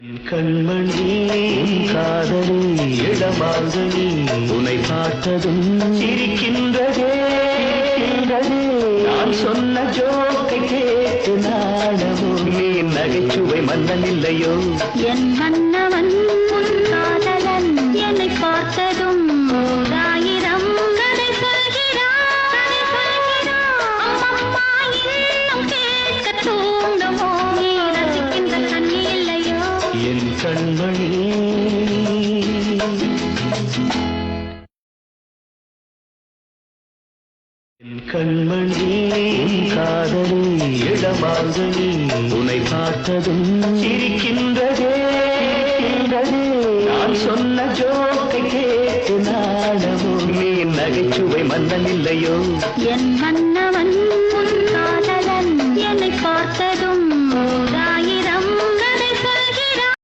கண்மணி காதலி இளமாங்கனி உன்னை பார்த்ததும் சிரிக்கின்றதே நான் சொன்ன ஜோக்கை கேட்டு நாடமோ நீ நகைச்சுவை மன்னன் இல்லையோ என் மன்னவன் காதலன் என்னை பார்த்ததும் ஆயிரம் கதை சொல்கிறான் அம்மம்மா இன்னும் கேட்க தூண்டுமோ நீ ரசிக்கின்ற கண்ணி இல்லையோ என் கண்மணி கண்மணி காதலி இளமாங்கனி உன்னை பார்த்ததும் சிரிக்கின்றதே நான் சொன்ன ஜோக்கை கேட்டு நாடமோ நீ நகைச்சுவை மன்னன் இல்லையோ என் மன்ன